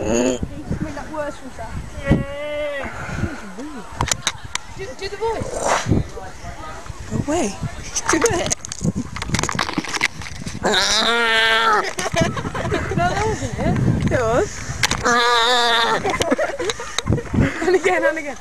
just made that worse from that. Do the voice. No way. Do it. No, that wasn't it. It was. And again, and again.